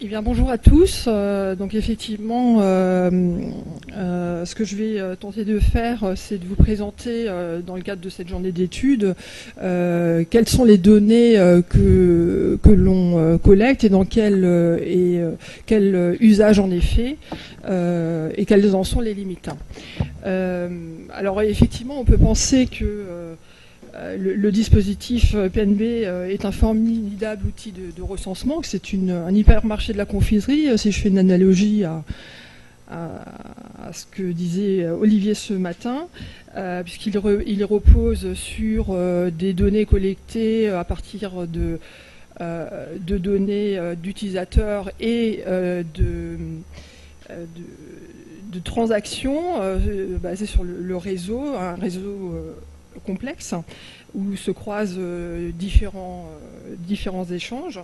Eh bien, bonjour à tous. Donc effectivement, ce que je vais tenter de faire, c'est de vous présenter, dans le cadre de cette journée d'études, quelles sont les données que l'on collecte et dans quel usage en est fait, et quelles en sont les limites. Alors effectivement, on peut penser que le dispositif PNB est un formidable outil de recensement, que c'est un hypermarché de la confiserie, si je fais une analogie à ce que disait Olivier ce matin, puisqu'il repose sur des données collectées à partir de données d'utilisateurs et de transactions basées sur le réseau, un réseau complexe où se croisent différents échanges.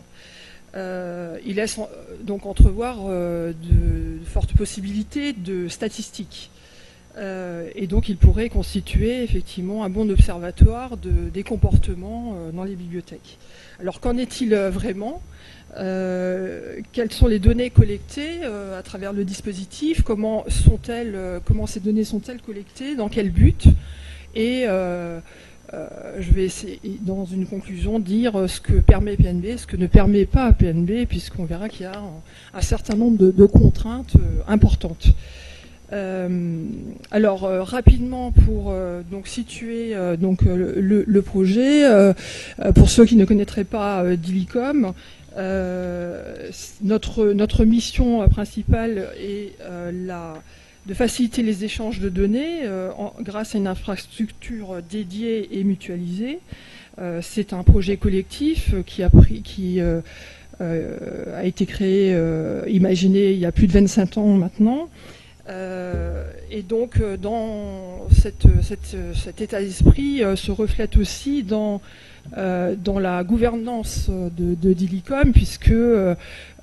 Il laisse donc entrevoir de fortes possibilités de statistiques. Et donc il pourrait constituer effectivement un bon observatoire des comportements dans les bibliothèques. Alors qu'en est-il vraiment ? Quelles sont les données collectées à travers le dispositif ? Comment ces données sont-elles collectées ? Dans quel but ? Et je vais essayer, dans une conclusion, dire ce que permet PNB, ce que ne permet pas PNB, puisqu'on verra qu'il y a un certain nombre de contraintes importantes. Alors rapidement pour donc situer le projet, pour ceux qui ne connaîtraient pas Dilicom, notre mission principale est de faciliter les échanges de données grâce à une infrastructure dédiée et mutualisée. C'est un projet collectif qui a été créé, imaginé il y a plus de 25 ans maintenant. Et donc dans cet état d'esprit se reflète aussi dans la gouvernance de Dilicom, puisque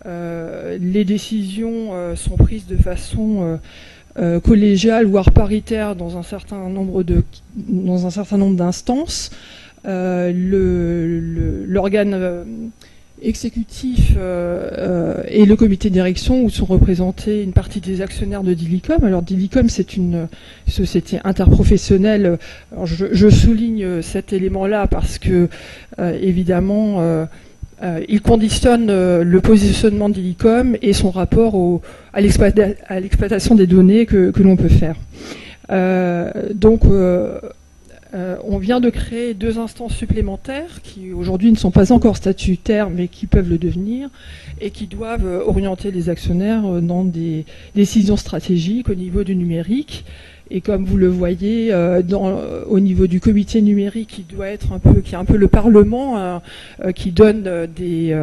les décisions sont prises de façon collégiale, voire paritaire dans un certain nombre d'instances. L'organe exécutif et le comité de direction, où sont représentés une partie des actionnaires de Dilicom. Alors Dilicom, c'est une société interprofessionnelle. Alors, je souligne cet élément-là parce que évidemment il conditionne le positionnement de Dilicom et son rapport à l'exploitation des données que l'on peut faire. On vient de créer 2 instances supplémentaires qui aujourd'hui ne sont pas encore statutaires mais qui peuvent le devenir et qui doivent orienter les actionnaires dans des décisions stratégiques au niveau du numérique. Et comme vous le voyez, au niveau du comité numérique, qui est un peu le Parlement, qui donne des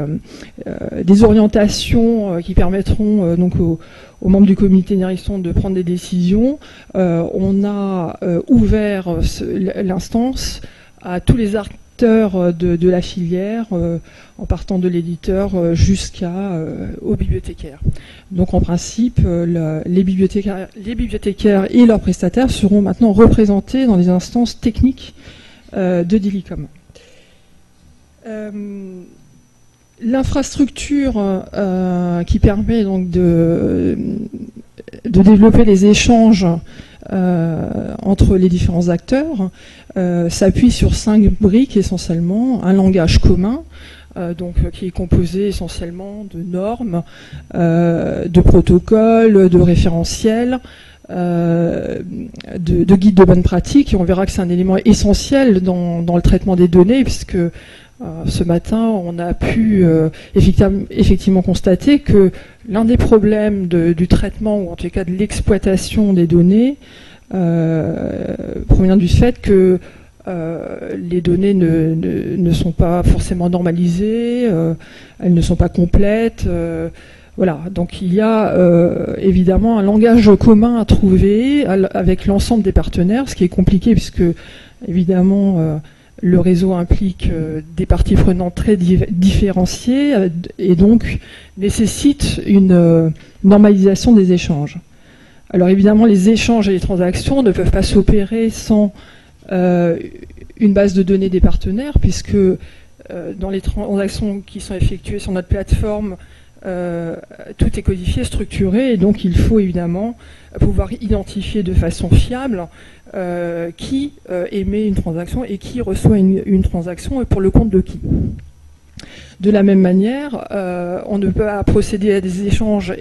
orientations qui permettront donc aux membres du comité de direction de prendre des décisions. On a ouvert l'instance à tous les acteurs de la filière, en partant de l'éditeur jusqu'aux bibliothécaires. Donc en principe, les bibliothécaires et leurs prestataires seront maintenant représentés dans les instances techniques de Dilicom. L'infrastructure qui permet donc de développer les échanges entre les différents acteurs s'appuie sur 5 briques essentiellement. Un langage commun, qui est composé essentiellement de normes, de protocoles, de référentiels, de guides de bonne pratique. Et on verra que c'est un élément essentiel dans le traitement des données, puisque ce matin, on a pu effectivement constater que l'un des problèmes du traitement, ou en tout cas de l'exploitation des données, provient du fait que les données ne sont pas forcément normalisées, elles ne sont pas complètes. Voilà, donc il y a évidemment un langage commun à trouver avec l'ensemble des partenaires, ce qui est compliqué puisque évidemment le réseau implique des parties prenantes très différenciées et donc nécessite une normalisation des échanges. Alors évidemment, les échanges et les transactions ne peuvent pas s'opérer sans une base de données des partenaires, puisque dans les transactions qui sont effectuées sur notre plateforme, tout est codifié, structuré, et donc il faut évidemment pouvoir identifier de façon fiable qui émet une transaction et qui reçoit une transaction et pour le compte de qui. De la même manière, on ne peut pas procéder à des échanges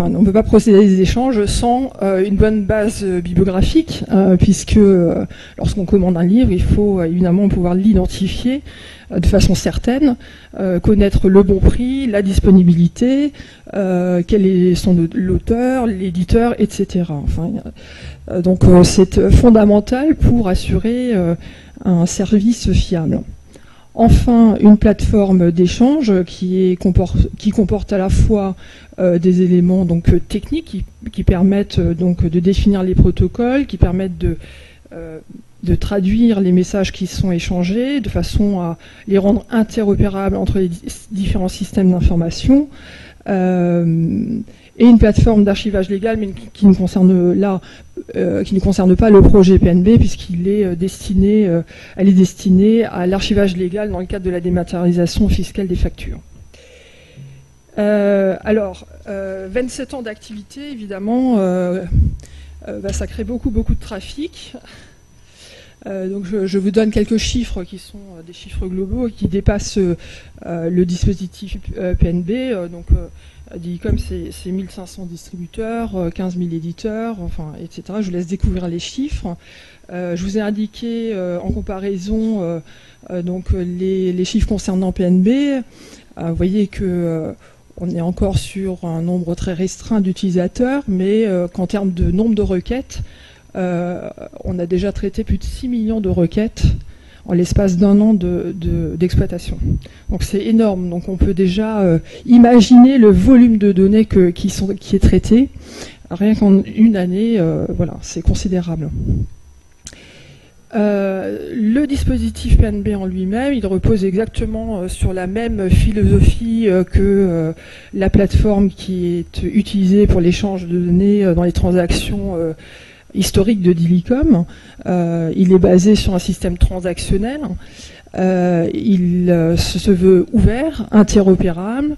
on ne peut pas procéder à des échanges sans une bonne base bibliographique, puisque lorsqu'on commande un livre, il faut évidemment pouvoir l'identifier de façon certaine, connaître le bon prix, la disponibilité, quel est l'auteur, l'éditeur, etc. Enfin, donc c'est fondamental pour assurer un service fiable. Enfin, une plateforme d'échange qui comporte à la fois des éléments donc techniques qui permettent donc de définir les protocoles, qui permettent de traduire les messages qui sont échangés de façon à les rendre interopérables entre les différents systèmes d'information, et une plateforme d'archivage légal, mais qui ne concerne pas le projet PNB, puisqu'elle est destinée à l'archivage légal dans le cadre de la dématérialisation fiscale des factures. 27 ans d'activité, évidemment, ça crée beaucoup de trafic. Donc je vous donne quelques chiffres qui sont des chiffres globaux et qui dépassent le dispositif PNB. Dilicom, c'est 1500 distributeurs, 15 000 éditeurs, enfin, etc. Je vous laisse découvrir les chiffres. Je vous ai indiqué en comparaison les chiffres concernant PNB. Vous voyez que on est encore sur un nombre très restreint d'utilisateurs, mais qu'en termes de nombre de requêtes, on a déjà traité plus de 6 millions de requêtes en l'espace d'un an d'exploitation. Donc c'est énorme. Donc on peut déjà imaginer le volume de données qui est traité. Rien qu'en une année, voilà, c'est considérable. Le dispositif PNB en lui-même, il repose exactement sur la même philosophie que la plateforme qui est utilisée pour l'échange de données dans les transactions historiques de Dilicom. Il est basé sur un système transactionnel. Il se veut ouvert, interopérable,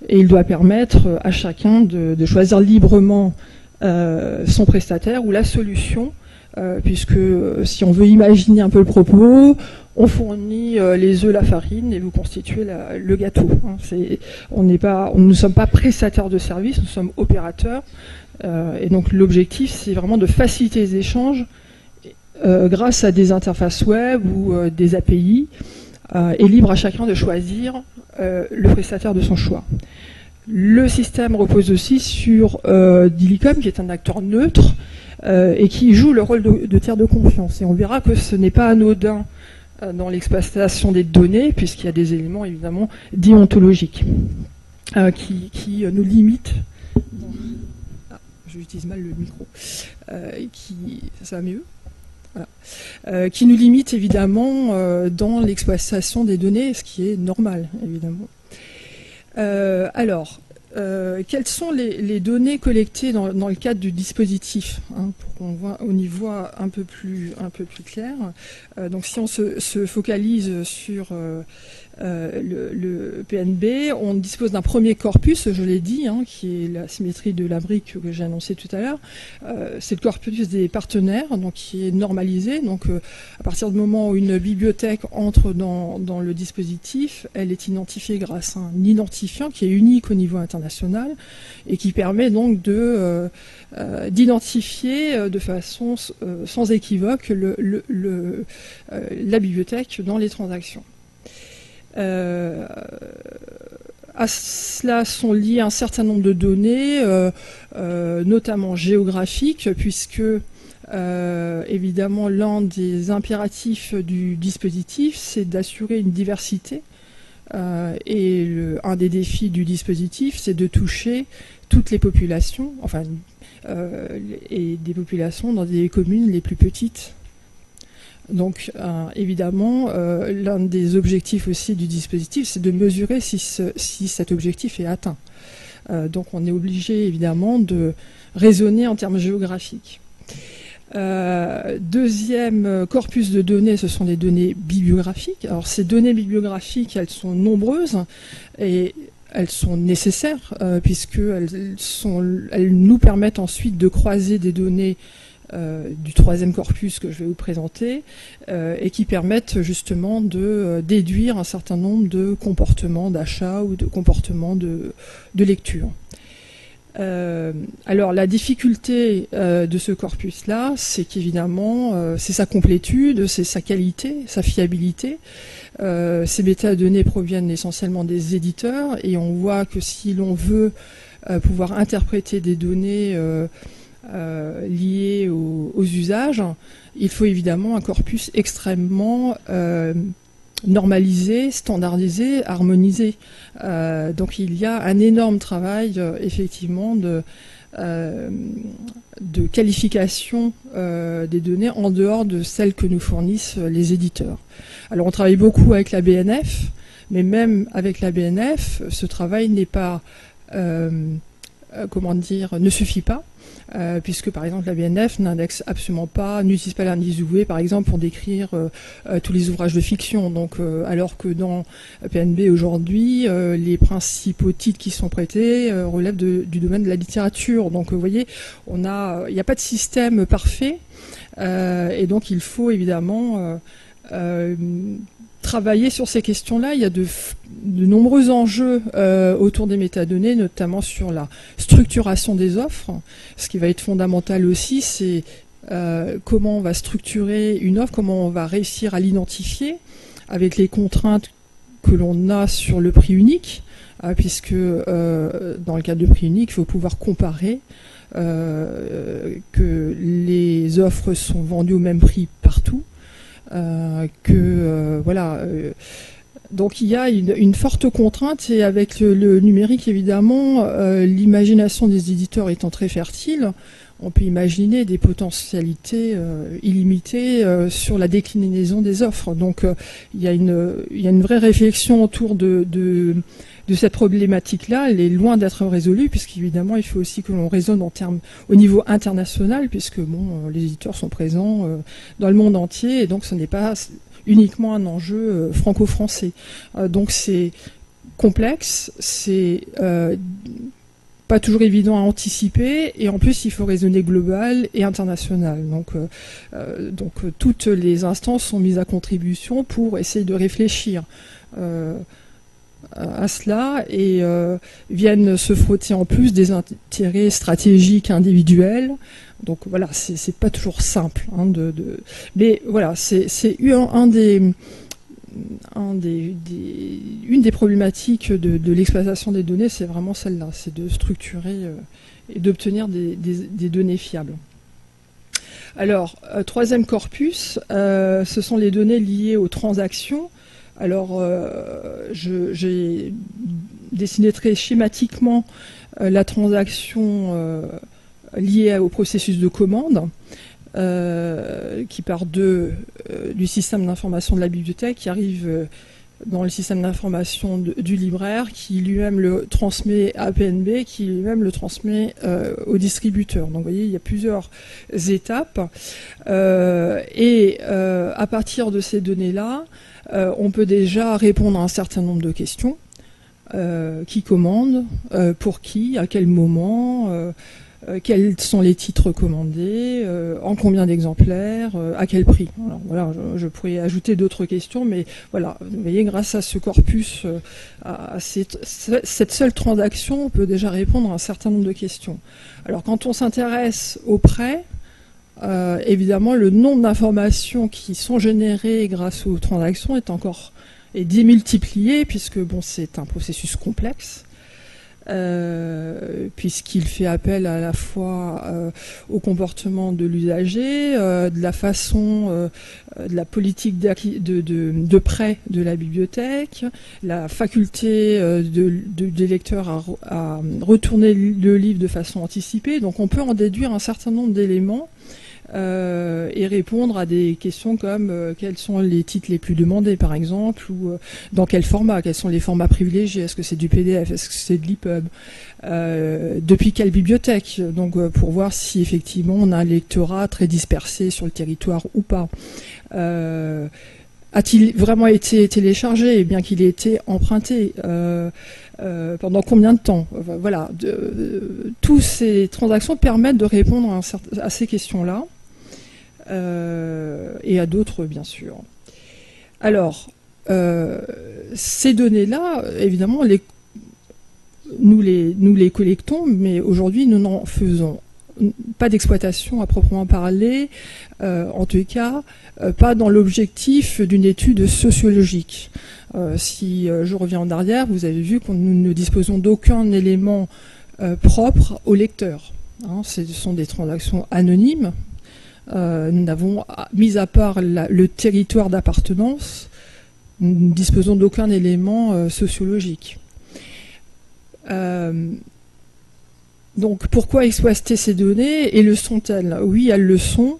et il doit permettre à chacun de choisir librement son prestataire ou la solution, puisque si on veut imaginer un peu le propos, on fournit les œufs, la farine, et vous constituez le gâteau. Nous ne sommes pas prestataires de services, nous sommes opérateurs. Et donc l'objectif, c'est vraiment de faciliter les échanges grâce à des interfaces web ou des API, et libre à chacun de choisir le prestataire de son choix. Le système repose aussi sur Dilicom, qui est un acteur neutre et qui joue le rôle de tiers de confiance. Et on verra que ce n'est pas anodin dans l'exploitation des données, puisqu'il y a des éléments évidemment déontologiques qui nous limitent. J'utilise mal le micro. Ça va mieux. Voilà. Qui nous limite évidemment dans l'exploitation des données, ce qui est normal, évidemment. Quelles sont les données collectées dans le cadre du dispositif, pour qu'on y voit un peu plus clair. Donc si on se focalise sur le PNB, on dispose d'un premier corpus, je l'ai dit, qui est la symétrie de la brique que j'ai annoncé tout à l'heure. C'est le corpus des partenaires, donc qui est normalisé. Donc à partir du moment où une bibliothèque entre dans le dispositif, elle est identifiée grâce à un identifiant qui est unique au niveau international et qui permet donc d'identifier de façon sans équivoque la bibliothèque dans les transactions. À cela sont liés un certain nombre de données, notamment géographiques, puisque évidemment l'un des impératifs du dispositif, c'est d'assurer une diversité, et un des défis du dispositif, c'est de toucher toutes les populations, et des populations dans des communes les plus petites. Donc évidemment, l'un des objectifs aussi du dispositif, c'est de mesurer si cet objectif est atteint. Donc on est obligé évidemment de raisonner en termes géographiques. Deuxième corpus de données, ce sont les données bibliographiques. Alors ces données bibliographiques, elles sont nombreuses et elles sont nécessaires puisqu'elles nous permettent ensuite de croiser des données du troisième corpus que je vais vous présenter et qui permettent justement de déduire un certain nombre de comportements d'achat ou de comportements de lecture. Alors la difficulté de ce corpus-là, c'est qu'évidemment, c'est sa complétude, c'est sa qualité, sa fiabilité. Ces métadonnées proviennent essentiellement des éditeurs et on voit que si l'on veut pouvoir interpréter des données liées aux usages, il faut évidemment un corpus extrêmement normalisé, standardisé, harmonisé. Donc il y a un énorme travail effectivement de qualification des données en dehors de celles que nous fournissent les éditeurs. Alors on travaille beaucoup avec la BNF, mais même avec la BNF, ce travail n'est pas, ne suffit pas. Puisque par exemple la BNF n'indexe absolument pas, n'utilise pas l'indice Oué par exemple pour décrire tous les ouvrages de fiction. Donc alors que dans PNB aujourd'hui, les principaux titres qui sont prêtés relèvent du domaine de la littérature. Donc vous voyez, il n'y a pas de système parfait et donc il faut évidemment travailler sur ces questions-là. Il y a de nombreux enjeux autour des métadonnées, notamment sur la structuration des offres. Ce qui va être fondamental aussi, c'est comment on va structurer une offre, comment on va réussir à l'identifier avec les contraintes que l'on a sur le prix unique, puisque dans le cadre du prix unique, il faut pouvoir comparer que les offres sont vendues au même prix partout. Donc il y a une forte contrainte et avec le numérique évidemment, l'imagination des éditeurs étant très fertile, on peut imaginer des potentialités illimitées sur la déclinaison des offres. Donc il y a une vraie réflexion autour de cette problématique-là. Elle est loin d'être résolue puisqu'évidemment il faut aussi que l'on raisonne au niveau international puisque les éditeurs sont présents dans le monde entier et donc ce n'est pas uniquement un enjeu franco-français. Donc c'est complexe, c'est pas toujours évident à anticiper et en plus il faut raisonner global et international. Donc toutes les instances sont mises à contribution pour essayer de réfléchir à cela et viennent se frotter en plus des intérêts stratégiques individuels. Donc voilà, c'est pas toujours simple. Mais voilà, c'est une des problématiques de l'exploitation des données, c'est vraiment celle-là, c'est de structurer et d'obtenir des données fiables. Alors, troisième corpus, ce sont les données liées aux transactions. Alors, j'ai dessiné très schématiquement la transaction liée au processus de commande, qui part du système d'information de la bibliothèque, qui arrive dans le système d'information du libraire, qui lui-même le transmet à PNB, qui lui-même le transmet au distributeur. Donc vous voyez, il y a plusieurs étapes. Et à partir de ces données-là, on peut déjà répondre à un certain nombre de questions. Qui commande, pour qui, à quel moment, quels sont les titres commandés, en combien d'exemplaires, à quel prix. Alors, voilà, je pourrais ajouter d'autres questions, mais voilà, vous voyez, grâce à ce corpus, à cette seule transaction, on peut déjà répondre à un certain nombre de questions. Alors quand on s'intéresse au prêt, évidemment, le nombre d'informations qui sont générées grâce aux transactions est démultiplié, puisque c'est un processus complexe. Puisqu'il fait appel à la fois au comportement de l'usager, de la façon, de la politique de prêt de la bibliothèque, la faculté des lecteurs à retourner le livre de façon anticipée. Donc on peut en déduire un certain nombre d'éléments et répondre à des questions comme quels sont les titres les plus demandés, par exemple, ou dans quel format, quels sont les formats privilégiés, est-ce que c'est du PDF, est-ce que c'est de l'EPUB, depuis quelle bibliothèque, donc pour voir si effectivement on a un lectorat très dispersé sur le territoire ou pas. A-t-il vraiment été téléchargé, bien qu'il ait été emprunté pendant combien de temps? Voilà, toutes ces transactions permettent de répondre à ces questions-là, et à d'autres, bien sûr. Alors, ces données-là, évidemment, nous les collectons, mais aujourd'hui, nous n'en faisons pas d'exploitation à proprement parler, en tout cas, pas dans l'objectif d'une étude sociologique. Si je reviens en arrière, vous avez vu que nous ne disposons d'aucun élément propre au lecteur. Hein, ce sont des transactions anonymes. Nous n'avons, mis à part le territoire d'appartenance, nous ne disposons d'aucun élément sociologique. Donc pourquoi exploiter ces données et le sont-elles? Oui, elles le sont,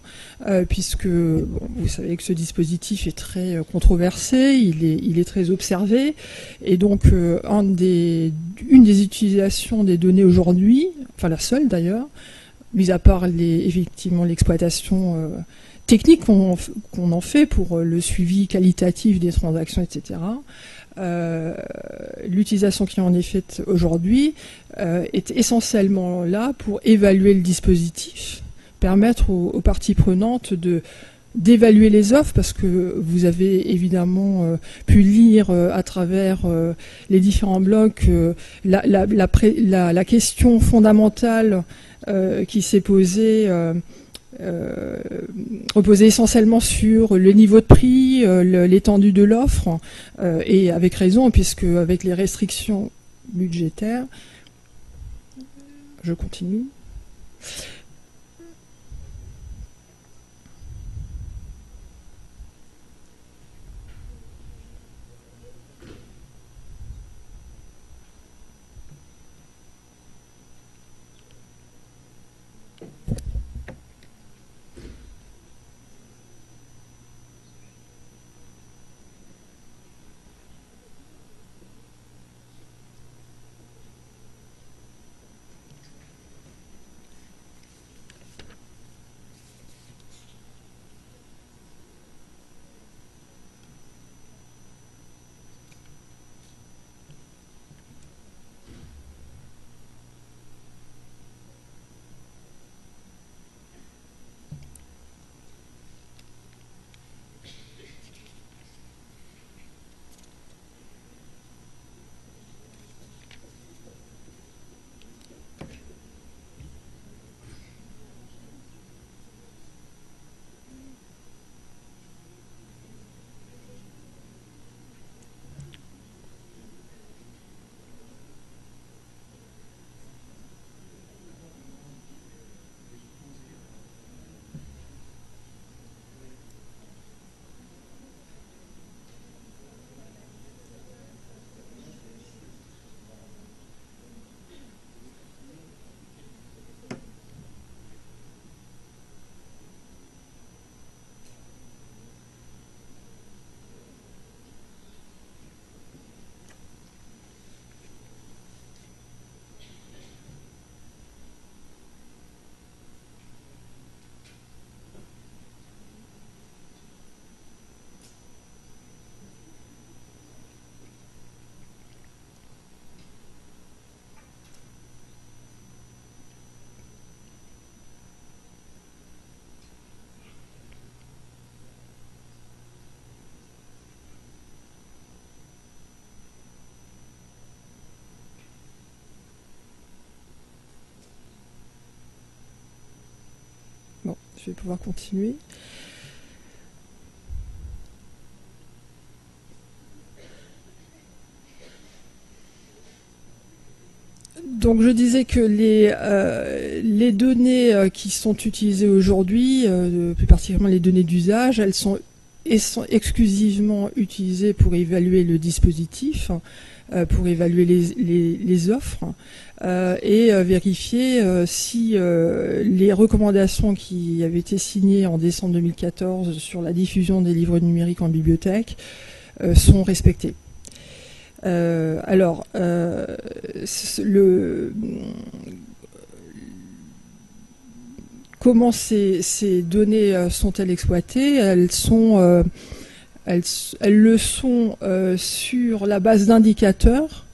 puisque vous savez que ce dispositif est très controversé, il est très observé, et donc une des utilisations des données aujourd'hui, enfin la seule d'ailleurs, mis à part effectivement l'exploitation technique qu'on en fait pour le suivi qualitatif des transactions, etc., l'utilisation qui en est faite aujourd'hui est essentiellement là pour évaluer le dispositif, permettre aux parties prenantes d'évaluer les offres, parce que vous avez évidemment pu lire à travers les différents blocs la question fondamentale qui s'est posée, reposait essentiellement sur le niveau de prix, l'étendue de l'offre, et avec raison, puisque avec les restrictions budgétaires, je continue. Bon, je vais pouvoir continuer. Donc je disais que les données qui sont utilisées aujourd'hui, plus particulièrement les données d'usage, elles sont sont exclusivement utilisés pour évaluer le dispositif, pour évaluer les offres, et vérifier si les recommandations qui avaient été signées en décembre 2014 sur la diffusion des livres numériques en bibliothèque sont respectées. Comment ces données sont-elles exploitées? Elles le sont sur la base d'indicateurs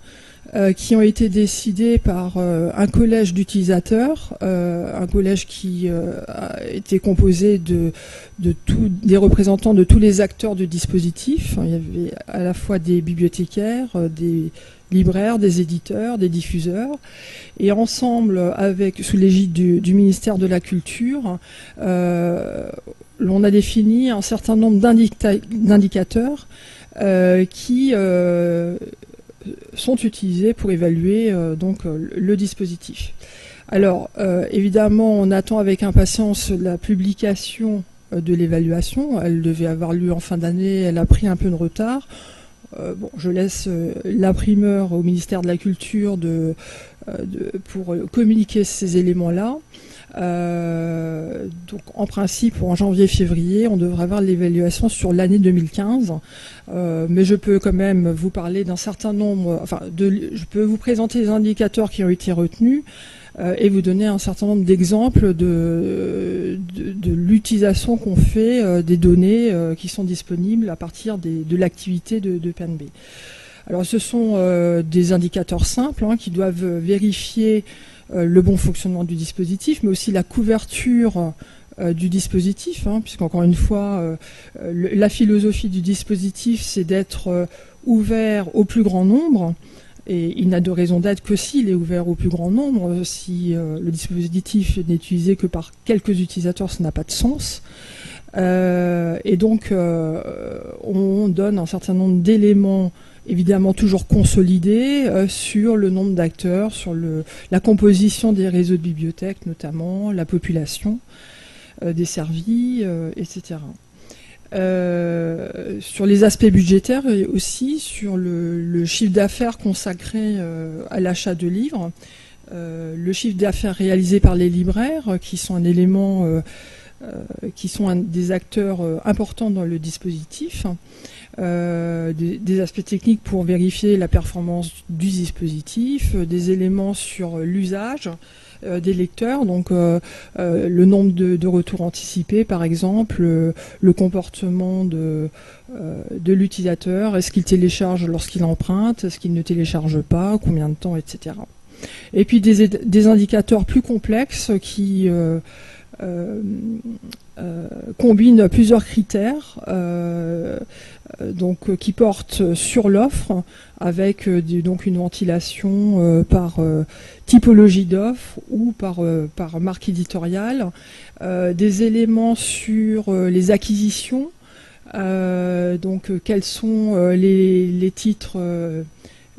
qui ont été décidés par un collège d'utilisateurs, un collège qui a été composé des représentants de tous les acteurs du dispositif. Il y avait à la fois des bibliothécaires, des libraires, des éditeurs, des diffuseurs, et ensemble, sous l'égide du ministère de la Culture, l'on a défini un certain nombre d'indicateurs qui sont utilisés pour évaluer donc le dispositif. Alors, évidemment, on attend avec impatience la publication de l'évaluation. Elle devait avoir lieu en fin d'année, elle a pris un peu de retard. Bon, je laisse la primeur au ministère de la Culture pour communiquer ces éléments-là. Donc en principe, en janvier-février, on devrait avoir l'évaluation sur l'année 2015. Mais je peux quand même vous parler d'un certain nombre, je peux vous présenter les indicateurs qui ont été retenus et vous donner un certain nombre d'exemples de l'utilisation qu'on fait des données qui sont disponibles à partir de l'activité de PNB. Alors ce sont des indicateurs simples qui doivent vérifier le bon fonctionnement du dispositif, mais aussi la couverture du dispositif, puisqu'encore une fois, la philosophie du dispositif, c'est d'être ouvert au plus grand nombre, et il n'a de raison d'être que s'il est ouvert au plus grand nombre. Si le dispositif n'est utilisé que par quelques utilisateurs, ça n'a pas de sens. Et donc, on donne un certain nombre d'éléments évidemment toujours consolidés sur le nombre d'acteurs, sur la composition des réseaux de bibliothèques notamment, la population desservie, etc. Sur les aspects budgétaires et aussi sur le chiffre d'affaires consacré à l'achat de livres, le chiffre d'affaires réalisé par les libraires qui sont un élément qui sont des acteurs importants dans le dispositif, des aspects techniques pour vérifier la performance du dispositif, des éléments sur l'usage des lecteurs, donc le nombre de retours anticipés par exemple, le comportement de l'utilisateur, est-ce qu'il télécharge lorsqu'il emprunte, est-ce qu'il ne télécharge pas, combien de temps, etc. Et puis des indicateurs plus complexes qui combinent plusieurs critères qui portent sur l'offre avec donc une ventilation par typologie d'offre ou par marque éditoriale, des éléments sur les acquisitions, donc quels sont les titres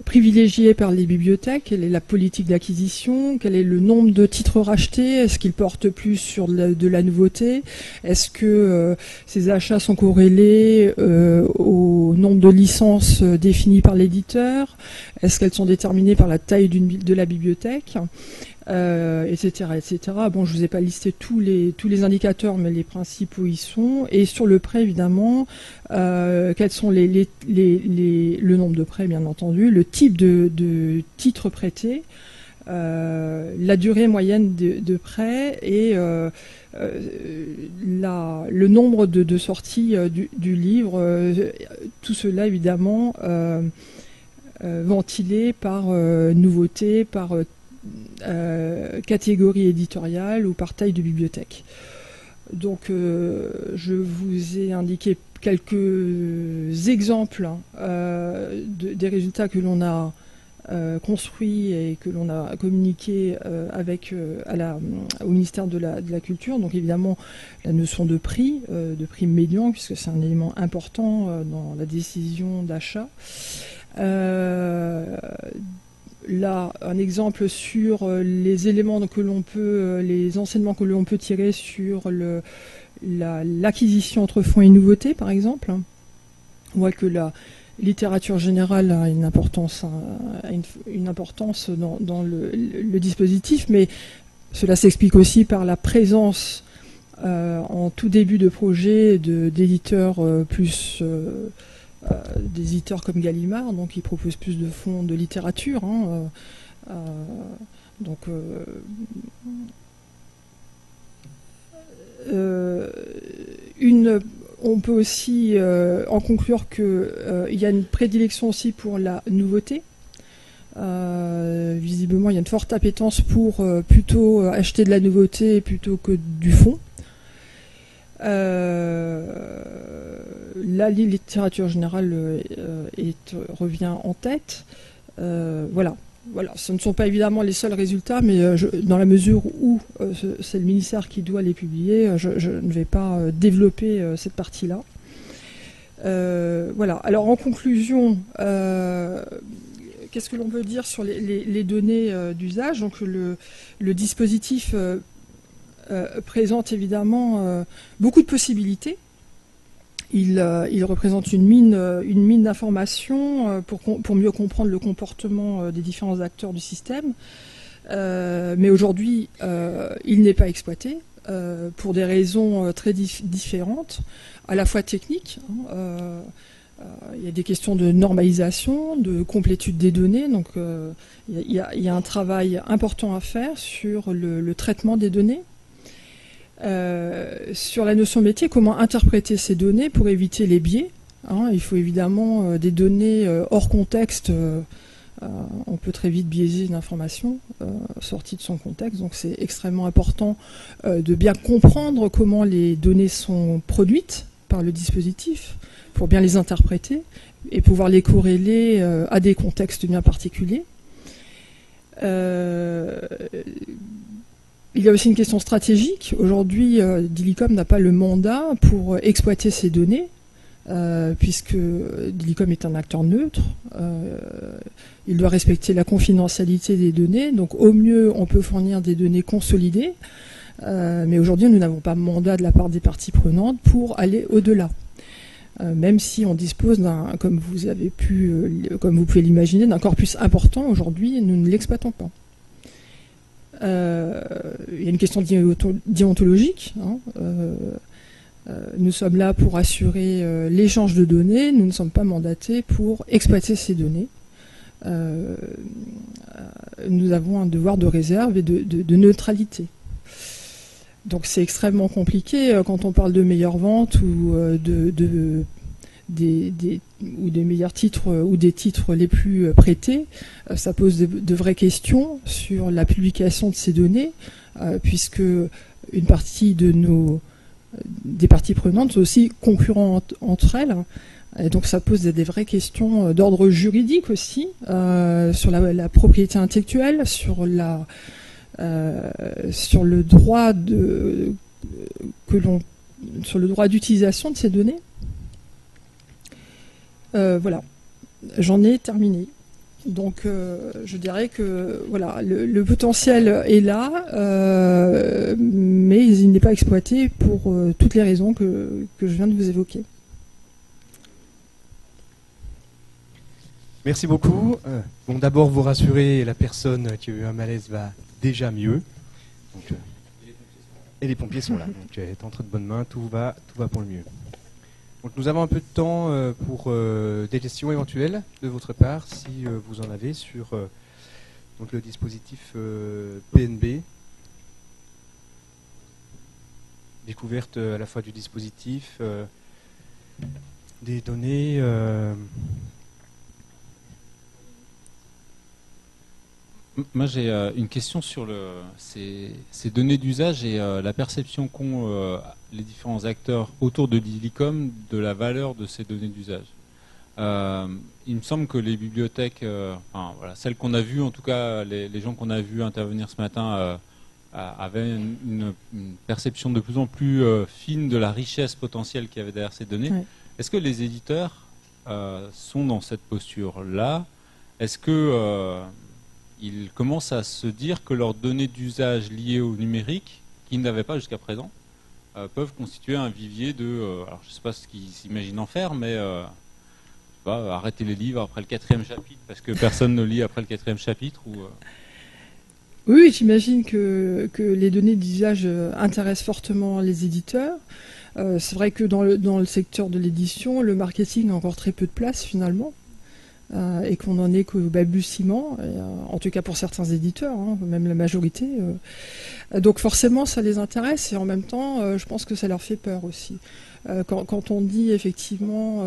privilégiés par les bibliothèques, quelle est la politique d'acquisition, quel est le nombre de titres rachetés, est-ce qu'ils portent plus sur de la nouveauté, est-ce que ces achats sont corrélés au nombre de licences définies par l'éditeur, est-ce qu'elles sont déterminées par la taille de la bibliothèque, etc., etc. Bon, je ne vous ai pas listé tous les indicateurs, mais les principaux y sont. Et sur le prêt, évidemment, quels sont le nombre de prêts, bien entendu, le type de titres prêtés, la durée moyenne de prêt et le nombre de sorties du livre. Tout cela, évidemment, ventilé par nouveauté, par catégorie éditoriale ou par taille de bibliothèque. Donc je vous ai indiqué quelques exemples des résultats que l'on a construits et que l'on a communiqué au ministère de la Culture. Donc évidemment la notion de prix médian, puisque c'est un élément important dans la décision d'achat. Là, un exemple sur les éléments que l'on peut, les enseignements que l'on peut tirer sur l'acquisition entre fonds et nouveautés, par exemple. On voit que la littérature générale a une importance dans le dispositif, mais cela s'explique aussi par la présence en tout début de projet d'éditeurs des éditeurs comme Gallimard, donc qui proposent plus de fonds de littérature. On peut aussi en conclure qu'il y a une prédilection aussi pour la nouveauté. Visiblement, il y a une forte appétence pour plutôt acheter de la nouveauté plutôt que du fond. La littérature générale revient en tête. Voilà, ce ne sont pas évidemment les seuls résultats, mais dans la mesure où c'est le ministère qui doit les publier, je ne vais pas développer cette partie-là. Voilà. Alors en conclusion, qu'est-ce que l'on peut dire sur les données d'usage? Donc le dispositif présente évidemment beaucoup de possibilités. Il représente une mine d'informations pour mieux comprendre le comportement des différents acteurs du système. Mais aujourd'hui, il n'est pas exploité pour des raisons très différentes, à la fois techniques. Il y a des questions de normalisation, de complétude des données. Donc, il y a un travail important à faire sur le traitement des données. Sur la notion métier, comment interpréter ces données pour éviter les biais. Il faut évidemment des données hors contexte. On peut très vite biaiser une information sortie de son contexte. Donc c'est extrêmement important de bien comprendre comment les données sont produites par le dispositif pour bien les interpréter et pouvoir les corréler à des contextes bien particuliers. Il y a aussi une question stratégique. Aujourd'hui, Dilicom n'a pas le mandat pour exploiter ces données, puisque Dilicom est un acteur neutre. Il doit respecter la confidentialité des données. Donc au mieux, on peut fournir des données consolidées. Mais aujourd'hui, nous n'avons pas mandat de la part des parties prenantes pour aller au-delà. Même si on dispose comme vous pouvez l'imaginer, d'un corpus important, aujourd'hui, nous ne l'exploitons pas. Il y a une question déontologique. Nous sommes là pour assurer l'échange de données. Nous ne sommes pas mandatés pour exploiter ces données. Nous avons un devoir de réserve et de neutralité. Donc c'est extrêmement compliqué quand on parle de meilleures ventes ou des meilleurs titres ou des titres les plus prêtés. Ça pose de vraies questions sur la publication de ces données, puisque une partie des parties prenantes sont aussi concurrentes entre elles. Et donc ça pose des vraies questions d'ordre juridique aussi, sur la propriété intellectuelle, sur le droit d'utilisation de ces données. Voilà, j'en ai terminé. Donc je dirais que voilà, le potentiel est là, mais il n'est pas exploité pour toutes les raisons que je viens de vous évoquer. Merci beaucoup. Bon, d'abord vous rassurer, la personne qui a eu un malaise va déjà mieux. Donc, et les pompiers sont là. Donc elle est entre de bonnes mains, tout va pour le mieux. Donc nous avons un peu de temps pour des questions éventuelles de votre part, si vous en avez, sur donc le dispositif PNB. Découverte à la fois du dispositif, des données. Moi, j'ai une question sur ces données d'usage et la perception qu'ont les différents acteurs autour de Dilicom de la valeur de ces données d'usage. Il me semble que les bibliothèques, celles qu'on a vues, en tout cas les gens qu'on a vus intervenir ce matin, avaient une perception de plus en plus fine de la richesse potentielle qu'il y avait derrière ces données. Oui. Est-ce que les éditeurs sont dans cette posture-là? Est-ce que ils commencent à se dire que leurs données d'usage liées au numérique, qu'ils n'avaient pas jusqu'à présent, peuvent constituer un vivier de... alors je ne sais pas ce qu'ils s'imaginent en faire, mais je sais pas, arrêter les livres après le 4e chapitre parce que personne ne lit après le 4e chapitre ou, Oui, j'imagine que les données d'usage intéressent fortement les éditeurs. C'est vrai que dans le secteur de l'édition, le marketing a encore très peu de place finalement. Et qu'on n'en est qu'au balbutiement, en tout cas pour certains éditeurs, hein, même la majorité. Donc forcément, ça les intéresse et en même temps, je pense que ça leur fait peur aussi. Quand on dit effectivement,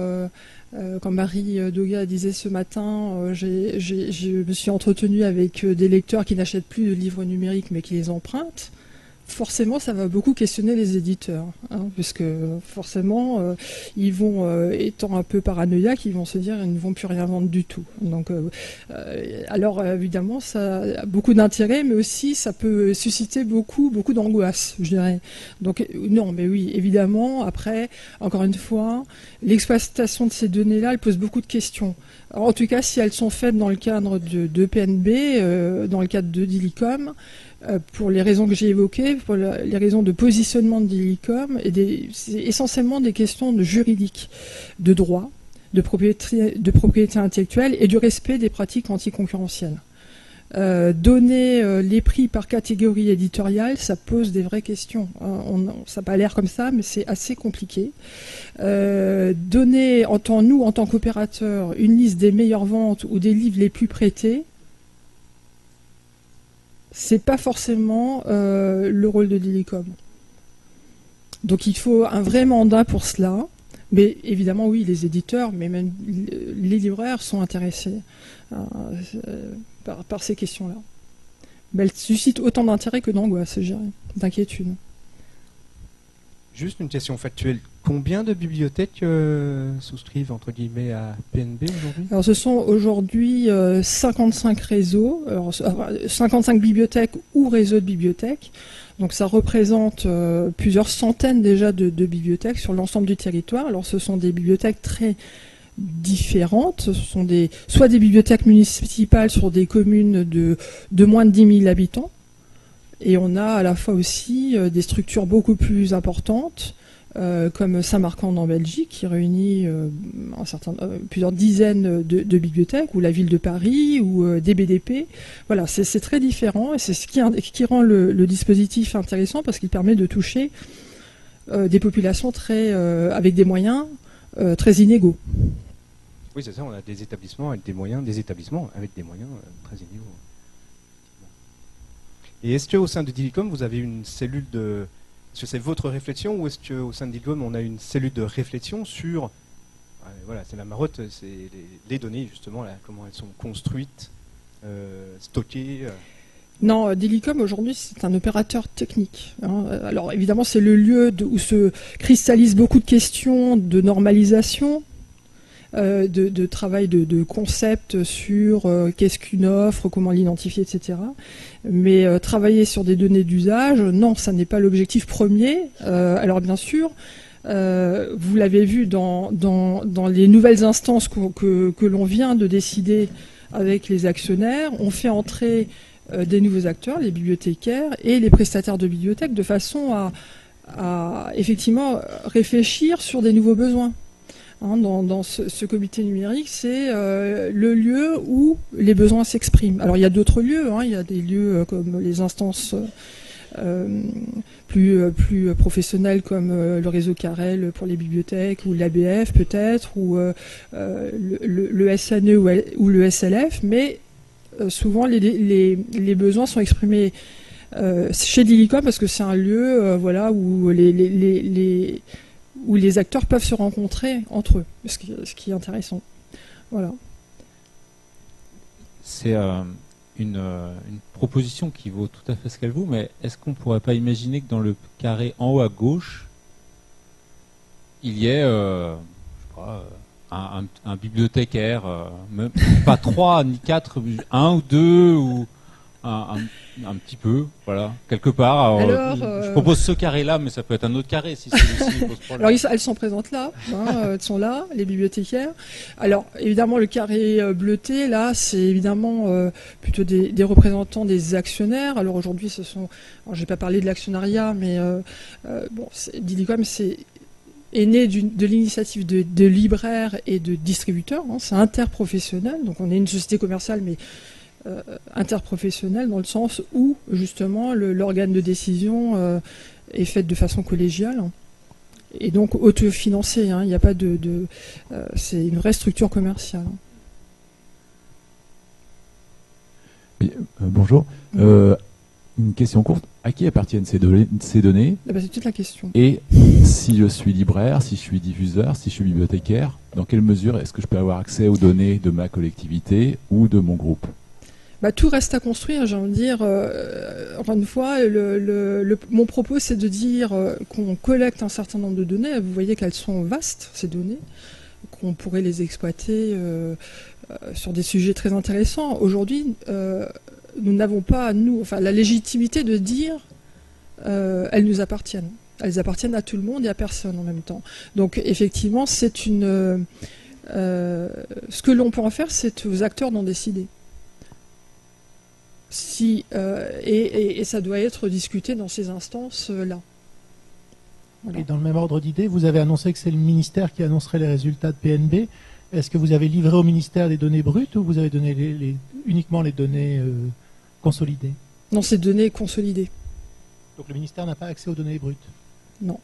quand Marie Doga disait ce matin, je me suis entretenue avec des lecteurs qui n'achètent plus de livres numériques mais qui les empruntent, forcément, ça va beaucoup questionner les éditeurs, hein, puisque forcément, ils vont, étant un peu paranoïaques, ils vont se dire ils ne vont plus rien vendre du tout. Donc, alors évidemment, ça a beaucoup d'intérêt, mais aussi ça peut susciter beaucoup d'angoisse, je dirais. Donc non, mais oui, évidemment. Après, encore une fois, l'exploitation de ces données-là, elle pose beaucoup de questions. Alors, en tout cas, si elles sont faites dans le cadre de PNB, dans le cadre de Dilicom. Pour les raisons que j'ai évoquées, pour les raisons de positionnement de Dilicom, et c'est essentiellement des questions de juridique, de droit, de propriété intellectuelle et du respect des pratiques anticoncurrentielles. Donner les prix par catégorie éditoriale, ça pose des vraies questions. Ça n'a pas l'air comme ça, mais c'est assez compliqué. Donner, en tant qu'opérateur, une liste des meilleures ventes ou des livres les plus prêtés, c'est pas forcément le rôle de Dilicom. Donc il faut un vrai mandat pour cela. Mais évidemment, oui, les éditeurs, mais même les libraires sont intéressés par ces questions-là. Mais elles suscitent autant d'intérêt que d'angoisse, je dirais, d'inquiétude. Juste une question factuelle. Combien de bibliothèques souscrivent entre guillemets à PNB aujourd'hui? Alors ce sont aujourd'hui 55 réseaux, 55 bibliothèques ou réseaux de bibliothèques. Donc ça représente plusieurs centaines déjà de bibliothèques sur l'ensemble du territoire. Alors ce sont des bibliothèques très différentes. Ce sont soit des bibliothèques municipales sur des communes de moins de 10 000 habitants. Et on a à la fois aussi des structures beaucoup plus importantes, comme Saint-Marcand en Belgique, qui réunit plusieurs dizaines de bibliothèques, ou la ville de Paris, ou des BDP. Voilà, c'est très différent, et c'est ce qui rend le dispositif intéressant, parce qu'il permet de toucher des populations avec des moyens très inégaux. Oui, c'est ça, on a des établissements avec des moyens, très inégaux. Et est-ce qu'au sein de Dilicom, vous avez une cellule de... Est-ce que c'est votre réflexion ou est-ce qu'au sein de Dilicom, on a une cellule de réflexion sur... Voilà, c'est la marotte, c'est les données, justement, là, comment elles sont construites, stockées... Non, Dilicom, aujourd'hui, c'est un opérateur technique. Hein. Alors, évidemment, c'est le lieu où se cristallisent beaucoup de questions de normalisation, de travail de concept sur qu'est-ce qu'une offre, comment l'identifier, etc. Mais travailler sur des données d'usage, non, ça n'est pas l'objectif premier. Alors bien sûr, vous l'avez vu dans les nouvelles instances que l'on vient de décider avec les actionnaires, on fait entrer des nouveaux acteurs, les bibliothécaires et les prestataires de bibliothèques, de façon à effectivement réfléchir sur des nouveaux besoins. Hein, dans ce comité numérique, c'est le lieu où les besoins s'expriment. Alors il y a d'autres lieux, hein, il y a des lieux comme les instances plus professionnels comme le réseau Carrel pour les bibliothèques, ou l'ABF peut-être, ou le SNE ou le SLF, mais souvent les besoins sont exprimés chez Dilicom, parce que c'est un lieu voilà, où les acteurs peuvent se rencontrer entre eux, ce qui est intéressant. Voilà. C'est une proposition qui vaut tout à fait ce qu'elle vaut, mais est-ce qu'on ne pourrait pas imaginer que dans le carré en haut à gauche, il y ait un bibliothécaire, même pas 3 ni 4, 1 ou 2, ou un petit peu, voilà, quelque part. Alors, je propose ce carré-là, mais ça peut être un autre carré si celui-ci pose problème. Alors elles sont présentes là, elles sont là, les bibliothécaires. Alors évidemment le carré bleuté là, c'est évidemment plutôt des représentants des actionnaires. Alors aujourd'hui ce sont, alors, je vais pas parler de l'actionnariat, mais bon, Dilicom est né de l'initiative de libraires et de distributeurs. C'est interprofessionnel, donc on est une société commerciale, mais interprofessionnelle dans le sens où justement l'organe de décision est fait de façon collégiale et donc autofinancé. Il n'y a pas c'est une vraie structure commerciale. Oui, bonjour. Une question courte. À qui appartiennent ces données? C'est toute la question. Et si je suis libraire, si je suis diffuseur, si je suis bibliothécaire, dans quelle mesure est-ce que je peux avoir accès aux données de ma collectivité ou de mon groupe? Tout reste à construire, j'ai envie de dire. Encore une fois, mon propos, c'est de dire qu'on collecte un certain nombre de données. Vous voyez qu'elles sont vastes, ces données, qu'on pourrait les exploiter sur des sujets très intéressants. Aujourd'hui, nous n'avons pas, la légitimité de dire elles nous appartiennent. Elles appartiennent à tout le monde et à personne en même temps. Donc, effectivement, c'est ce que l'on peut en faire, c'est aux acteurs d'en décider. Et ça doit être discuté dans ces instances-là. Voilà. Et dans le même ordre d'idée, vous avez annoncé que c'est le ministère qui annoncerait les résultats de PNB. Est-ce que vous avez livré au ministère des données brutes ou vous avez donné uniquement les données consolidées? Non, c'est données consolidées. Donc le ministère n'a pas accès aux données brutes? Non.